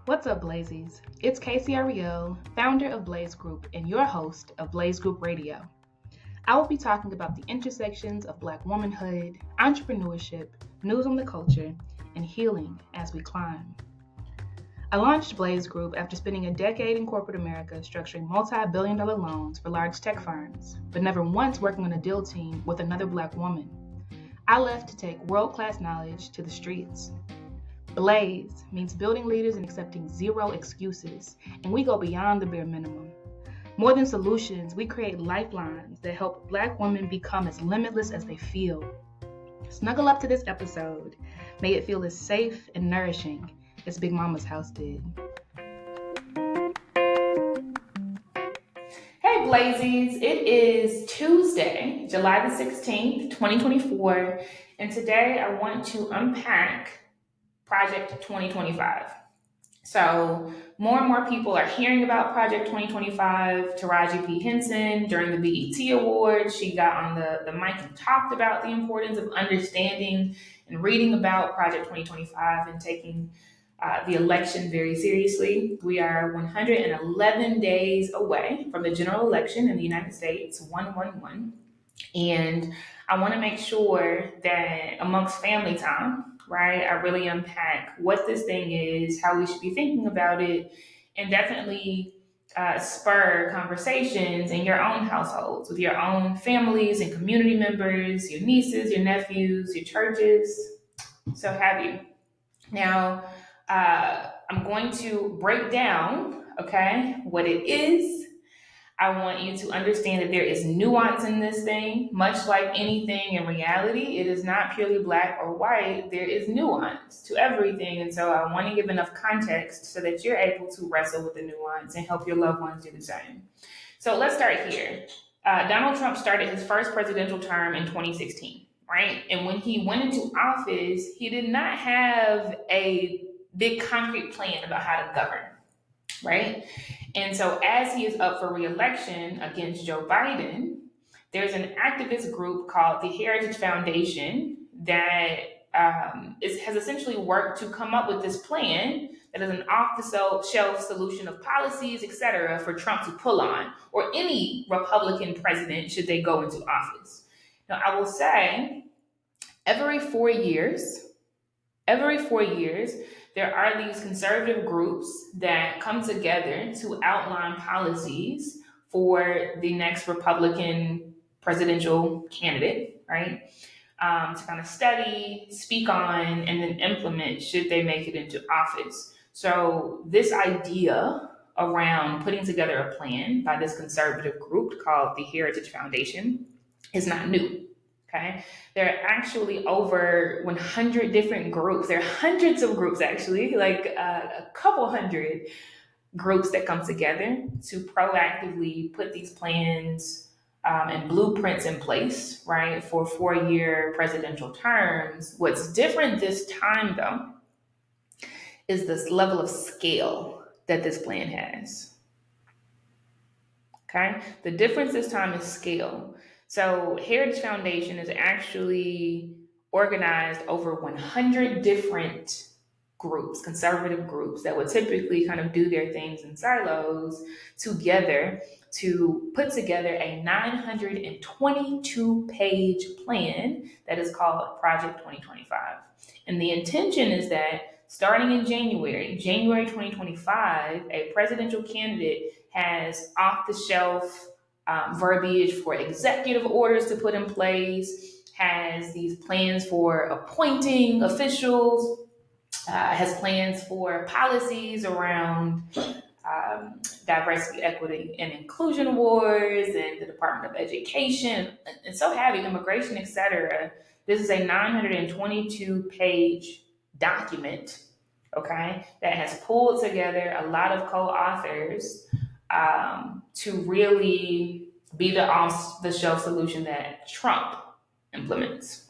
What's up, Blazies? It's Ariel, founder of Blaze Group and your host of Blaze Group Radio. I will be talking about the intersections of Black womanhood, entrepreneurship, news on the culture, and healing as we climb. I launched Blaze Group after spending a decade in corporate America structuring multi-billion-dollar loans for large tech firms, but never once working on a deal team with another Black woman. I left to take world-class knowledge to the streets. Blaze means building leaders and accepting zero excuses, and we go beyond the bare minimum. More than solutions, we create lifelines that help Black women become as limitless as they feel. Snuggle up to this episode. May it feel as safe and nourishing as Big Mama's house did. Hey Blazies, it is Tuesday, July the 16th, 2024, and today I want to unpack Project 2025. So more and more people are hearing about Project 2025. Taraji P. Henson, during the BET Awards, she got on the mic and talked about the importance of understanding and reading about Project 2025 and taking the election very seriously. We are 111 days away from the general election in the United States, 111. And I want to make sure that amongst family time, right, I really unpack what this thing is, how we should be thinking about it, and definitely spur conversations in your own households, with your own families and community members, your nieces, your nephews, your churches, so have you. Now, I'm going to break down, okay, what it is. I want you to understand that there is nuance in this thing. Much like anything in reality, it is not purely black or white. There is nuance to everything. And so I want to give enough context so that you're able to wrestle with the nuance and help your loved ones do the same. So let's start here. Donald Trump started his first presidential term in 2016, right? And when he went into office, he did not have a big concrete plan about how to govern, right? And so as he is up for re-election against Joe Biden, there's an activist group called the Heritage Foundation that has essentially worked to come up with this plan that is an off-the-shelf solution of policies, et cetera, for Trump to pull on, or any Republican president should they go into office. Now, I will say, every 4 years, there are these conservative groups that come together to outline policies for the next Republican presidential candidate, right? To kind of study, speak on, and then implement should they make it into office. So this idea around putting together a plan by this conservative group called the Heritage Foundation is not new. Okay, there are actually over 100 different groups. There are hundreds of groups, actually, like a couple hundred groups that come together to proactively put these plans and blueprints in place, right, for 4-year presidential terms. What's different this time, though, is this level of scale that this plan has. Okay, the difference this time is scale. So Heritage Foundation is actually organized over 100 different groups, conservative groups that would typically kind of do their things in silos together to put together a 922-page plan that is called Project 2025. And the intention is that starting in January 2025, a presidential candidate has off-the-shelf verbiage for executive orders to put in place, has these plans for appointing officials, has plans for policies around diversity, equity, and inclusion awards, and the Department of Education, and so having immigration, etc. This is a 922-page document, okay, that has pulled together a lot of co-authors to really be the off-the-shelf solution that Trump implements.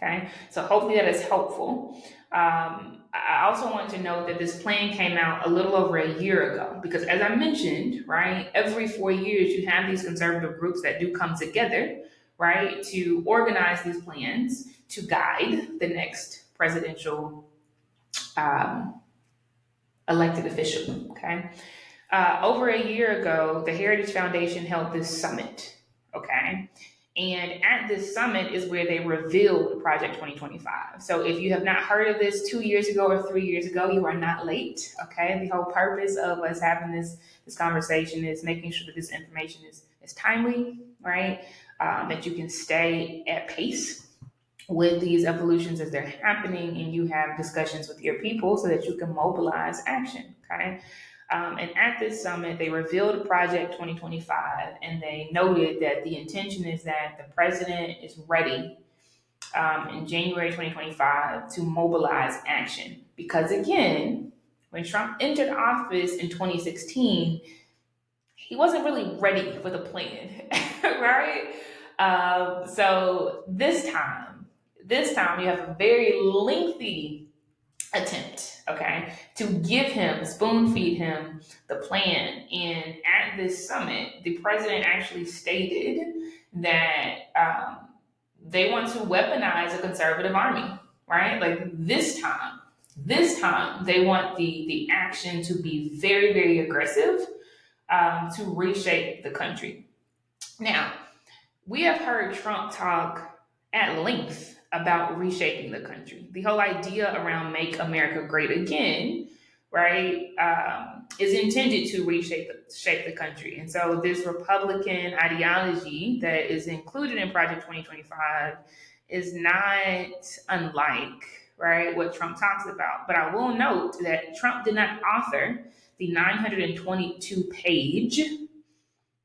Okay, so hopefully that is helpful. I also want to note that this plan came out a little over a year ago because, as I mentioned, right, every 4 years you have these conservative groups that do come together, right, to organize these plans to guide the next presidential um, elected official. Okay, over a year ago, the Heritage Foundation held this summit. Okay. And at this summit is where they revealed Project 2025. So if you have not heard of this 2 years ago or 3 years ago, you are not late. Okay. The whole purpose of us having this conversation is making sure that this information is timely, right? That you can stay at pace with these evolutions as they're happening and you have discussions with your people so that you can mobilize action. Okay. And at this summit, they revealed Project 2025, and they noted that the intention is that the president is ready in January 2025 to mobilize action. Because again, when Trump entered office in 2016, he wasn't really ready for the plan, right? So this time you have a very lengthy attempt, okay, to give him, spoon feed him the plan. And at this summit, the president actually stated that they want to weaponize a conservative army, right? Like this time they want the action to be very, very aggressive to reshape the country. Now, we have heard Trump talk at length about reshaping the country. The whole idea around Make America Great Again, right, is intended to shape the country. And so this Republican ideology that is included in Project 2025 is not unlike, right, what Trump talks about. But I will note that Trump did not author the 922-page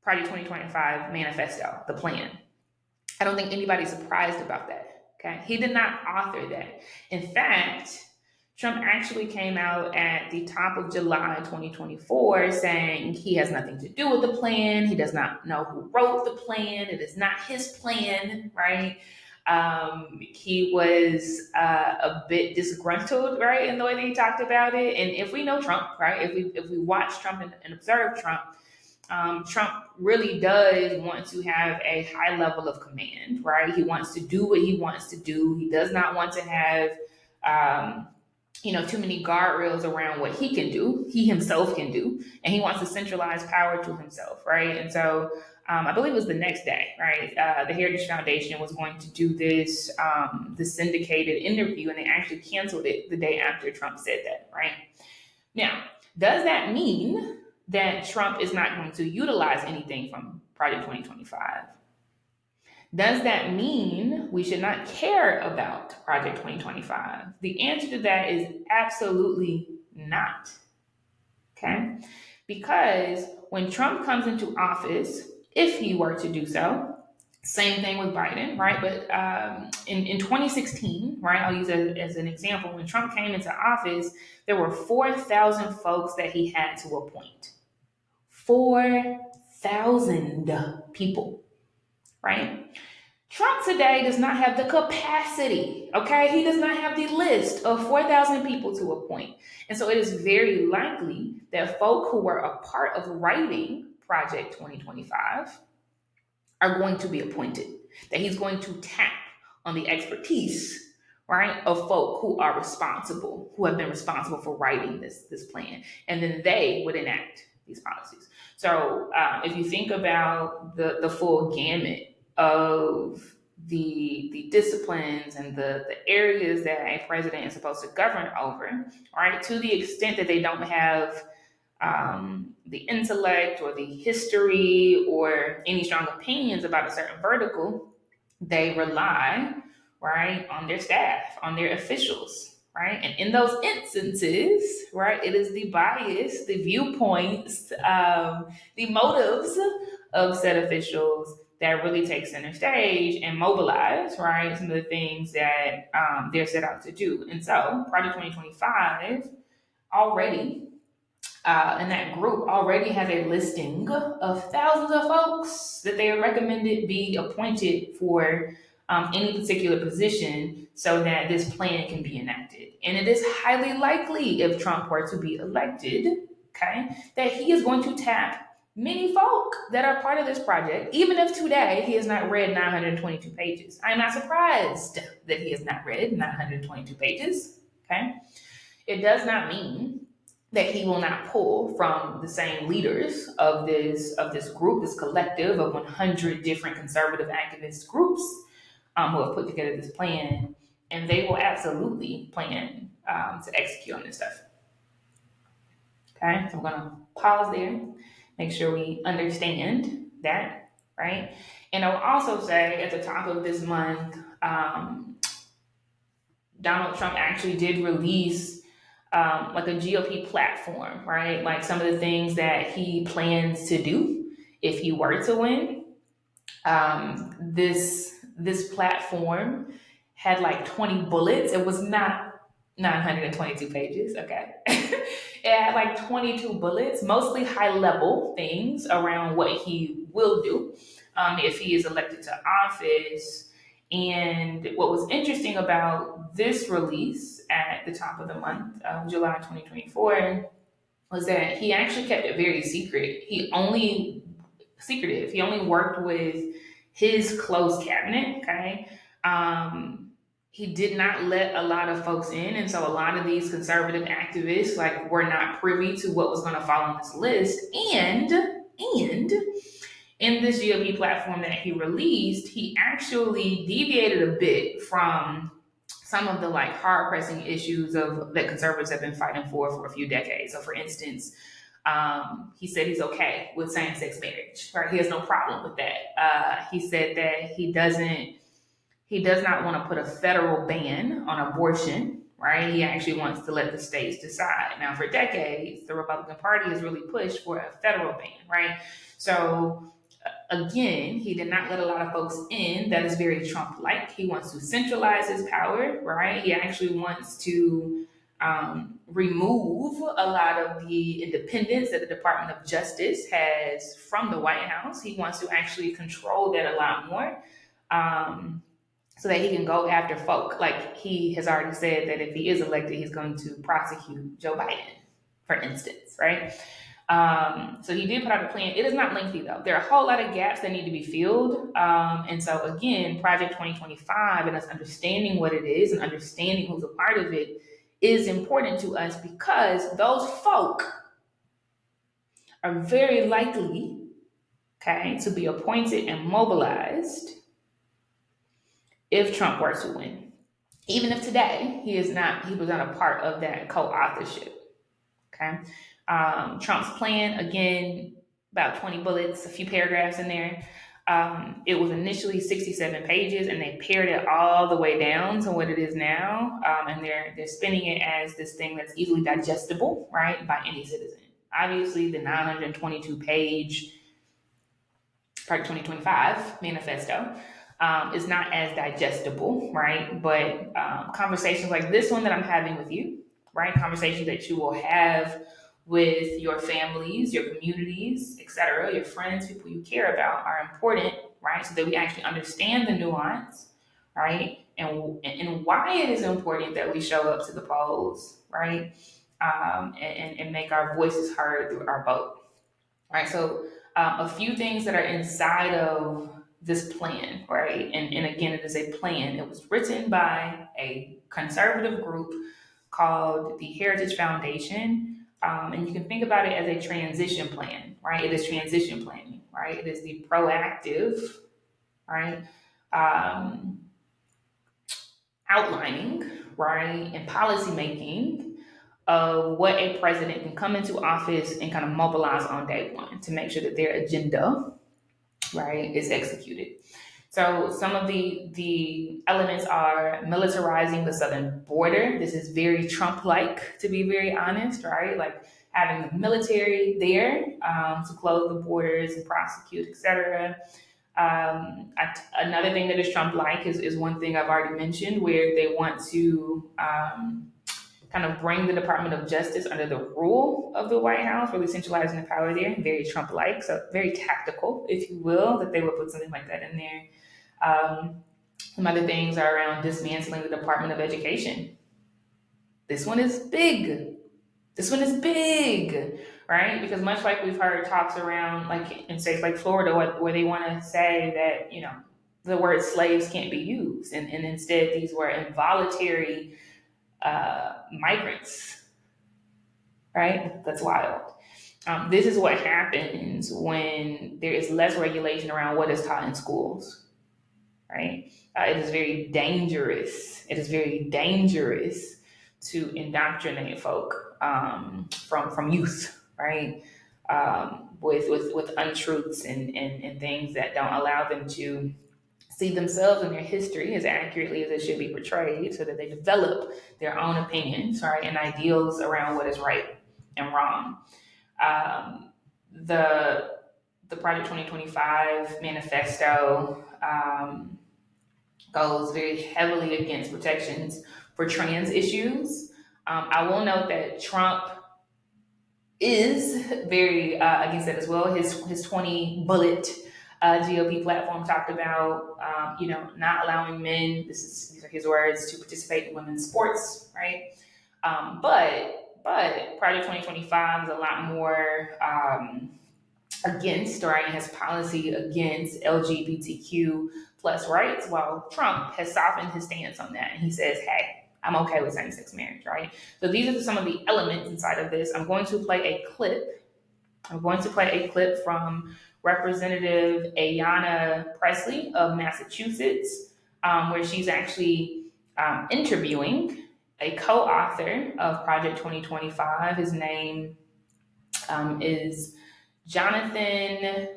Project 2025 manifesto, the plan. I don't think anybody's surprised about that. Okay. He did not author that. In fact, Trump actually came out at the top of July 2024 saying he has nothing to do with the plan. He does not know who wrote the plan. It is not his plan, right? He was a bit disgruntled, right, in the way that he talked about it. And if we know Trump, right, if we watch Trump and observe Trump, Trump really does want to have a high level of command, right? He wants to do what he wants to do. He does not want to have, too many guardrails around what he can do, he himself can do, and he wants to centralize power to himself, right? And so I believe it was the next day, right? The Heritage Foundation was going to do this syndicated interview, and they actually canceled it the day after Trump said that, right? Now, does that mean that Trump is not going to utilize anything from Project 2025? Does that mean we should not care about Project 2025? The answer to that is absolutely not. Okay? Because when Trump comes into office, if he were to do so, same thing with Biden, right? But in 2016, right, I'll use it as an example. When Trump came into office, there were 4,000 folks that he had to appoint. 4,000 people, right? Trump today does not have the capacity, okay? He does not have the list of 4,000 people to appoint. And so it is very likely that folk who were a part of writing Project 2025 are going to be appointed, that he's going to tap on the expertise, right, of folk who are responsible, who have been responsible for writing this plan. And then they would enact these policies. So if you think about the full gamut of the disciplines and the areas that a president is supposed to govern over, right, to the extent that they don't have the intellect or the history or any strong opinions about a certain vertical, they rely, right, on their staff, on their officials, right? And in those instances, right, it is the bias, the viewpoints, the motives of said officials that really take center stage and mobilize, right, some of the things that they're set out to do. And so Project 2025 already, and that group already has a listing of thousands of folks that they recommended be appointed for any particular position so that this plan can be enacted. And it is highly likely, if Trump were to be elected, okay, that he is going to tap many folk that are part of this project, even if today he has not read 922 pages. I'm not surprised that he has not read 922 pages, okay? It does not mean that he will not pull from the same leaders of this group, this collective of 100 different conservative activist groups who have put together this plan, and they will absolutely plan to execute on this stuff. Okay, so I'm gonna pause there, make sure we understand that, right? And I will also say at the top of this month, Donald Trump actually did release like a GOP platform, right? Like some of the things that he plans to do if he were to win. This platform had like 20 bullets. It was not 922 pages, okay? It had like 22 bullets, mostly high level things around what he will do if he is elected to office. And what was interesting about this release at the top of the month, July 2024, was that he actually kept it very secret. He only worked with his close cabinet, okay? He did not let a lot of folks in, and so a lot of these conservative activists like were not privy to what was going to fall on this list. And in this GOP platform that he released, he actually deviated a bit from some of the like hard pressing issues of that conservatives have been fighting for a few decades. So, for instance, he said he's okay with same-sex marriage, right? He has no problem with that. He said that he does not want to put a federal ban on abortion, right? He actually wants to let the states decide. Now, for decades, the Republican Party has really pushed for a federal ban, right? So, again, he did not let a lot of folks in. That is very Trump-like. He wants to centralize his power, right? He actually wants to remove a lot of the independence that the Department of Justice has from the White House. He wants to actually control that a lot more. So that he can go after folk. Like he has already said that if he is elected, he's going to prosecute Joe Biden, for instance, right? So he did put out a plan. It is not lengthy though. There are a whole lot of gaps that need to be filled. And so again, Project 2025 and us understanding what it is and understanding who's a part of it is important to us because those folk are very likely, okay, to be appointed and mobilized if Trump were to win. Even if today he was not a part of that co-authorship. Okay. Trump's plan, again, about 20 bullets, a few paragraphs in there. It was initially 67 pages and they pared it all the way down to what it is now. And they're spinning it as this thing that's easily digestible, right, by any citizen. Obviously, the 922 page Project 2025 manifesto is not as digestible, right? But conversations like this one that I'm having with you, right? Conversations that you will have with your families, your communities, etc., your friends, people you care about are important, right? So that we actually understand the nuance, right? And why it is important that we show up to the polls, right? And make our voices heard through our vote, right? So a few things that are inside of this plan, right? And again, it is a plan. It was written by a conservative group called the Heritage Foundation. And you can think about it as a transition plan, right? It is transition planning, right? It is the proactive, right? Outlining, right? And policy making of what a president can come into office and kind of mobilize on day one to make sure that their agenda, right, is executed. So some of the elements are militarizing the southern border. This is very Trump-like, to be very honest, right? Like having the military there to close the borders and prosecute, etc. Another thing that is Trump-like is one thing I've already mentioned, where they want to kind of bring the Department of Justice under the rule of the White House, really centralizing the power there. Very Trump-like, so very tactical, if you will, that they would put something like that in there. Some other things are around dismantling the Department of Education. This one is big. This one is big, right? Because much like we've heard talks around, like in states like Florida, where they want to say that, the word slaves can't be used, and instead these were involuntary migrants, right? That's wild. This is what happens when there is less regulation around what is taught in schools, right? It is very dangerous. It is very dangerous to indoctrinate folk from youth, right? With untruths and things that don't allow them to see themselves and their history as accurately as it should be portrayed, so that they develop their own opinions, right, and ideals around what is right and wrong. The Project 2025 manifesto goes very heavily against protections for trans issues. I will note that Trump is very against that as well. His 20 bullet GOP platform talked about not allowing men. These are his words, to participate in women's sports, right? But Project 2025 is a lot more against, right, and has policy against LGBTQ plus rights, while Trump has softened his stance on that, and he says, hey, I'm okay with same-sex marriage, right? So these are some of the elements inside of this. I'm going to play a clip from Representative Ayanna Pressley of Massachusetts, where she's actually interviewing a co-author of Project 2025. His name is Jonathan.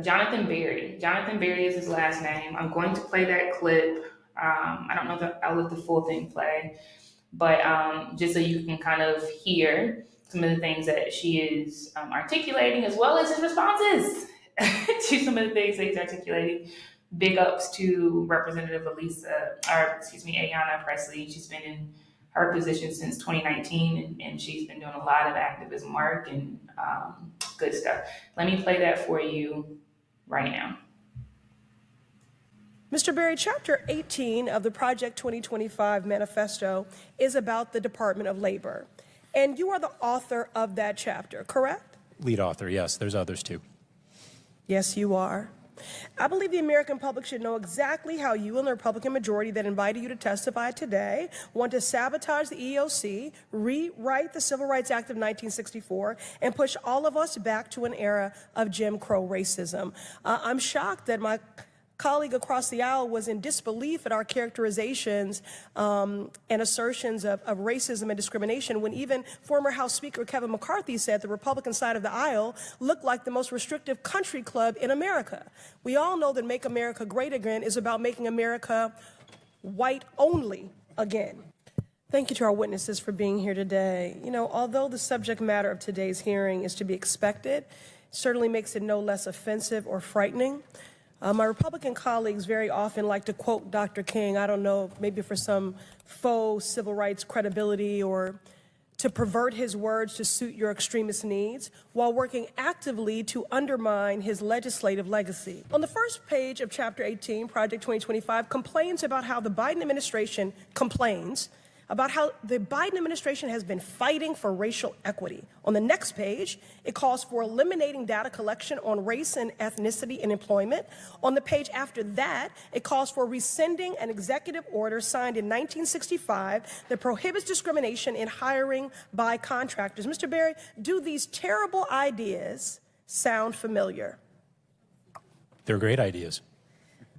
Jonathan Berry. Jonathan Berry is his last name. I'm going to play that clip. I don't know if I'll let the full thing play, but just so you can kind of hear some of the things that she is articulating, as well as his responses to some of the things that he's articulating. Big ups to Representative Ayanna Pressley. She's been in her position since 2019, and she's been doing a lot of activism work and good stuff. Let me play that for you right now. Mr. Berry, Chapter 18 of the Project 2025 manifesto is about the Department of Labor, and you are the author of that chapter, correct? Lead author, yes. There's others too. Yes, you are. I believe the American public should know exactly how you and the Republican majority that invited you to testify today want to sabotage the EEOC, rewrite the Civil Rights Act of 1964, and push all of us back to an era of Jim Crow racism. I'm shocked that my colleague across the aisle was in disbelief at our characterizations and assertions of racism and discrimination, when even former House Speaker Kevin McCarthy said the Republican side of the aisle looked like the most restrictive country club in America. We all know that Make America Great Again is about making America white only again. Thank you to our witnesses for being here today. Although the subject matter of today's hearing is to be expected, it certainly makes it no less offensive or frightening. My Republican colleagues very often like to quote Dr. King, I don't know, maybe for some faux civil rights credibility or to pervert his words to suit your extremist needs, while working actively to undermine his legislative legacy. On the first page of Chapter 18, Project 2025 complains about how the Biden administration has been fighting for racial equity. On the next page, it calls for eliminating data collection on race and ethnicity in employment. On the page after that, it calls for rescinding an executive order signed in 1965 that prohibits discrimination in hiring by contractors. Mr. Berry, do these terrible ideas sound familiar? They're great ideas.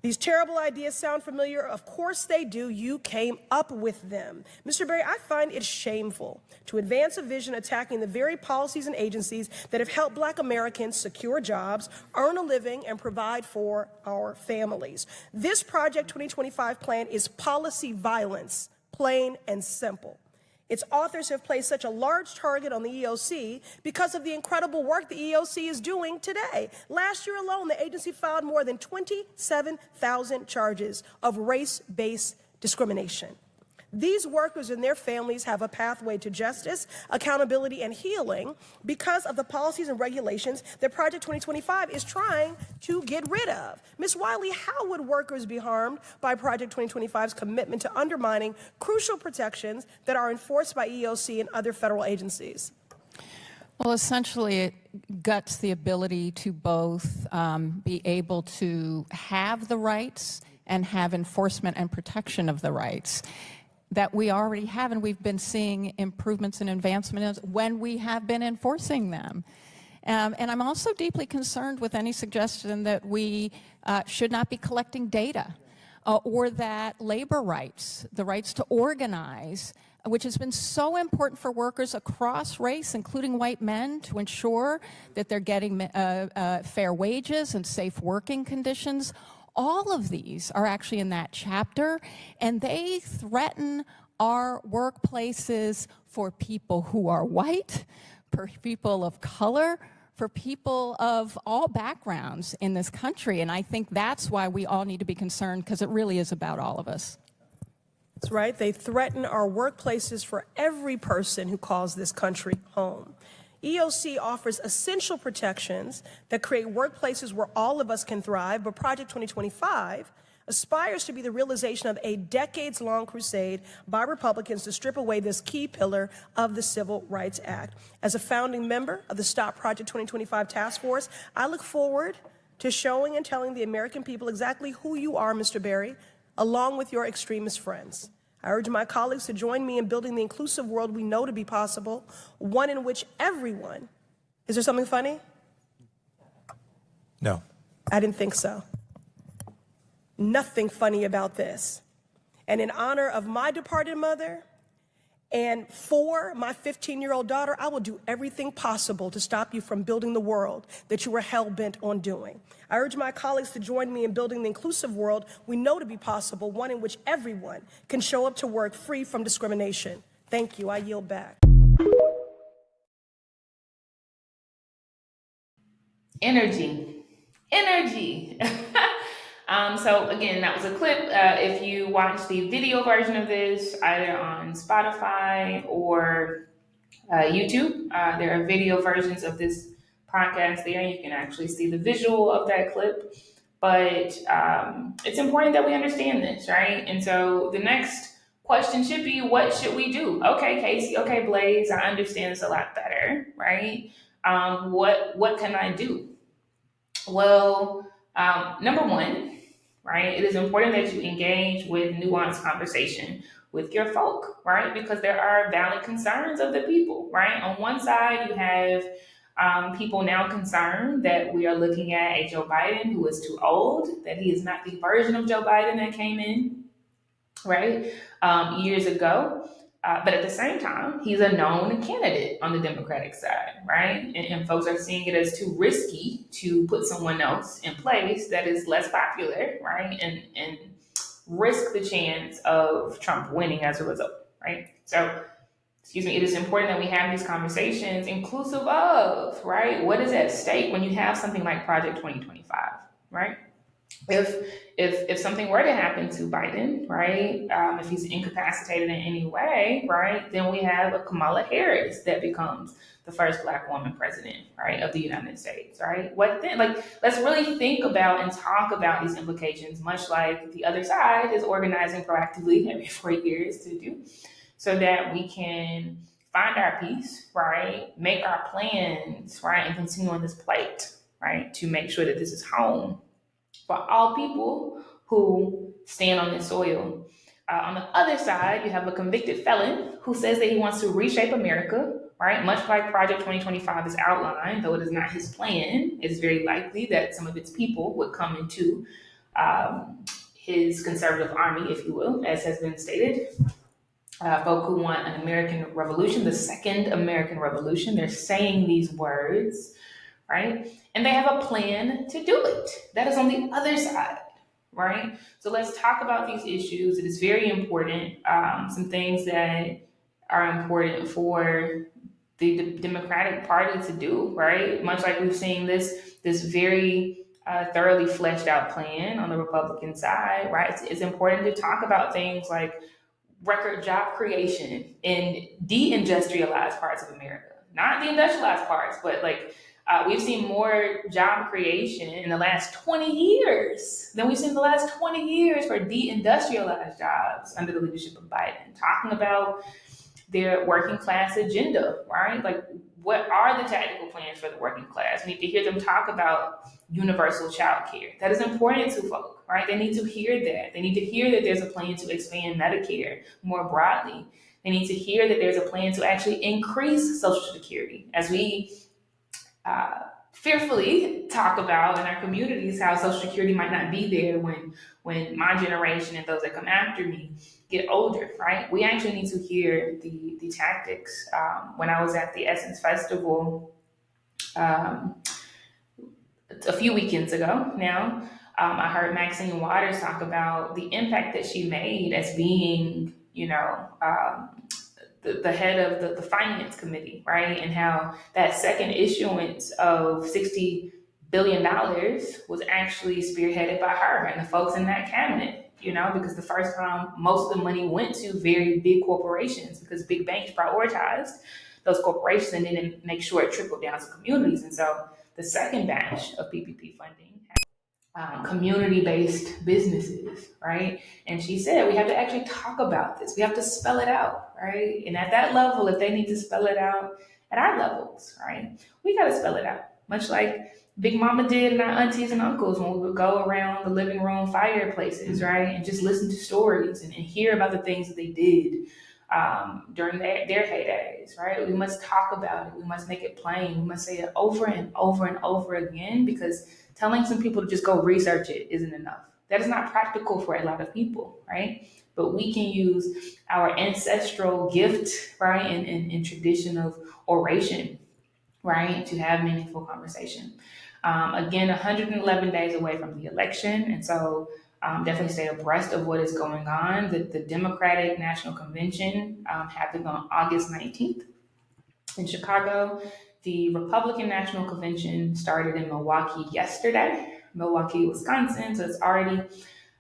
These terrible ideas sound familiar? Of course they do. You came up with them. Mr. Berry, I find it shameful to advance a vision attacking the very policies and agencies that have helped Black Americans secure jobs, earn a living, and provide for our families. This Project 2025 plan is policy violence, plain and simple. Its authors have placed such a large target on the EEOC because of the incredible work the EEOC is doing today. Last year alone, the agency filed more than 27,000 charges of race-based discrimination. These workers and their families have a pathway to justice, accountability, and healing because of the policies and regulations that Project 2025 is trying to get rid of. Ms. Wiley, how would workers be harmed by Project 2025's commitment to undermining crucial protections that are enforced by EEOC and other federal agencies? Well, essentially, it guts the ability to both be able to have the rights and have enforcement and protection of the rights that we already have, and we've been seeing improvements and advancements when we have been enforcing them. And I'm also deeply concerned with any suggestion that we should not be collecting data or that labor rights, the rights to organize, which has been so important for workers across race, including white men, to ensure that they're getting fair wages and safe working conditions. All of these are actually in that chapter, and they threaten our workplaces for people who are white, for people of color, for people of all backgrounds in this country. And I think that's why we all need to be concerned, because it really is about all of us. That's right. They threaten our workplaces for every person who calls this country home. EEOC offers essential protections that create workplaces where all of us can thrive, but Project 2025 aspires to be the realization of a decades-long crusade by Republicans to strip away this key pillar of the Civil Rights Act. As a founding member of the Stop Project 2025 Task Force, I look forward to showing and telling the American people exactly who you are, Mr. Berry, along with your extremist friends. I urge my colleagues to join me in building the inclusive world we know to be possible, one in which everyone... Is there something funny? No. I didn't think so. Nothing funny about this. And in honor of my departed mother and for my 15-year-old daughter, I will do everything possible to stop you from building the world that you were hell-bent on doing. I urge my colleagues to join me in building the inclusive world we know to be possible, one in which everyone can show up to work free from discrimination. Thank you. I yield back. Energy. So again, that was a clip. If you watch the video version of this, either on Spotify or YouTube, there are video versions of this podcast there. You can actually see the visual of that clip. But it's important that we understand this, right? And so the next question should be, what should we do? Okay, Casey. Okay, Blaze. I understand this a lot better, right? What can I do? Well, number one, right? It is important that you engage with Nuance Conversation with your folk, right? Because there are valid concerns of the people, right? On one side, you have people now concerned that we are looking at a Joe Biden who is too old, that he is not the version of Joe Biden that came in, right, years ago. But at the same time, he's a known candidate on the Democratic side, right? And folks are seeing it as too risky to put someone else in place that is less popular, right? And risk the chance of Trump winning as a result, right? So, it is important that we have these conversations inclusive of, right? What is at stake when you have something like Project 2025, right? If something were to happen to Biden, right, if he's incapacitated in any way, right, then we have a Kamala Harris that becomes the first Black woman president, right, of the United States, right? What then? Like, let's really think about and talk about these implications, much like the other side is organizing proactively every 4 years to do, so that we can find our peace, right, make our plans, right, and continue on this plate, right, to make sure that this is home for all people who stand on this soil. On the other side, you have a convicted felon who says that he wants to reshape America, right? Much like Project 2025 is outlined, though it is not his plan, it's very likely that some of its people would come into his conservative army, if you will, as has been stated. Folk who want an American revolution, the second American revolution, they're saying these words, right? And they have a plan to do it. That is on the other side, right? So let's talk about these issues. It is very important. Some things that are important for the Democratic Party to do, right? Much like we've seen this very thoroughly fleshed out plan on the Republican side, right? It's important to talk about things like record job creation in de-industrialized parts of America, not the industrialized parts, but like we've seen more job creation in the last 20 years than we've seen in the last 20 years for de-industrialized jobs under the leadership of Biden. Talking about their working class agenda, right? Like, what are the tactical plans for the working class? We need to hear them talk about universal child care. That is important to folk, right? They need to hear that. They need to hear that there's a plan to expand Medicare more broadly. They need to hear that there's a plan to actually increase Social Security, as we fearfully talk about in our communities how Social Security might not be there when my generation and those that come after me get older, right? We actually need to hear the tactics. When I was at the Essence Festival a few weekends ago now, I heard Maxine Waters talk about the impact that she made as being, the head of the finance committee, right? And how that second issuance of $60 billion was actually spearheaded by her and the folks in that cabinet, because the first time most of the money went to very big corporations because big banks prioritized those corporations and didn't make sure it trickled down to communities. And so the second batch of PPP funding community-based businesses, right? And she said we have to actually talk about this. We have to spell it out, right? And at that level, if they need to spell it out at our levels, right, we got to spell it out. Much like Big Mama did and our aunties and uncles when we would go around the living room fireplaces, right, and just listen to stories and hear about the things that they did during their heydays, right? We must talk about it. We must make it plain. We must say it over and over and over again, because telling some people to just go research it isn't enough. That is not practical for a lot of people, right? But we can use our ancestral gift, right, and tradition of oration, right, to have meaningful conversation. Again, 111 days away from the election, and so definitely stay abreast of what is going on. The Democratic National Convention happened on August 19th in Chicago. The Republican National Convention started in Milwaukee yesterday, Milwaukee, Wisconsin, so it's already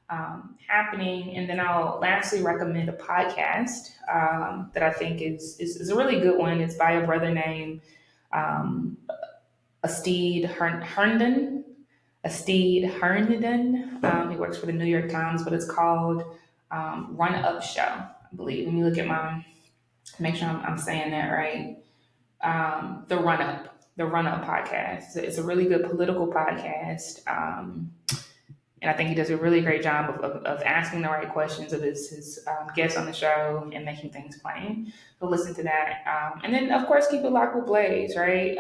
happening. And then I'll lastly recommend a podcast that I think is a really good one. It's by a brother named Asteed Herndon. He works for the New York Times, but it's called Run Up Show, I believe. Let me look at make sure I'm saying that right. The Run Up podcast. It's a really good political podcast. And I think he does a really great job of asking the right questions of his guests on the show and making things plain. So listen to that. And then, of course, keep it locked with Blaze, right?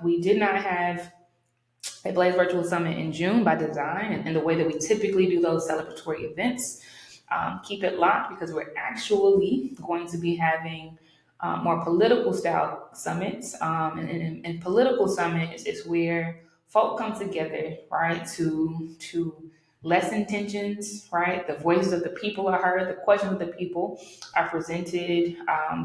We did not have a Blaze Virtual Summit in June by design and the way that we typically do those celebratory events. Keep it locked, because we're actually going to be having more political style summits. And political summits is where folk come together, right, to lessen tensions, right? The voices of the people are heard, the questions of the people are presented.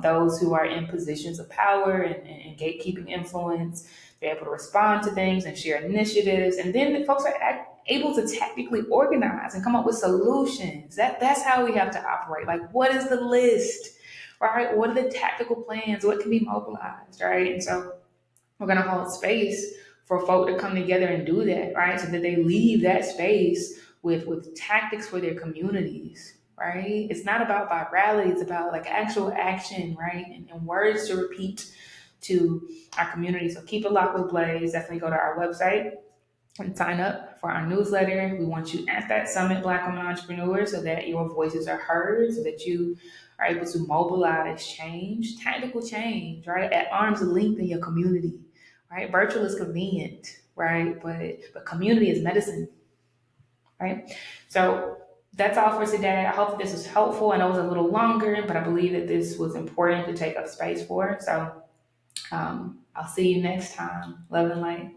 Those who are in positions of power and gatekeeping influence, they're able to respond to things and share initiatives. And then the folks are able to tactically organize and come up with solutions. That's how we have to operate. Like, what is the list, right? What are the tactical plans? What can be mobilized, right? And so we're going to hold space for folk to come together and do that, right? So that they leave that space with tactics for their communities, right? It's not about virality. It's about like actual action, right? And words to repeat to our community. So keep it locked with Blaze. Definitely go to our website and sign up for our newsletter. We want you at that summit, Black Women Entrepreneurs, so that your voices are heard, so that you are able to mobilize change, tactical change, right? At arm's length in your community, right? Virtual is convenient, right? But community is medicine, right? So that's all for today. I hope that this was helpful. I know it was a little longer, but I believe that this was important to take up space for. So I'll see you next time. Love and light.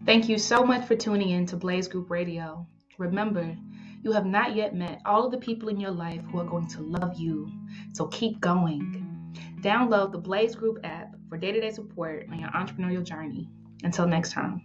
Thank you so much for tuning in to Blaze Group Radio. Remember, you have not yet met all of the people in your life who are going to love you. So keep going. Download the Blaze Group app for day-to-day support on your entrepreneurial journey. Until next time.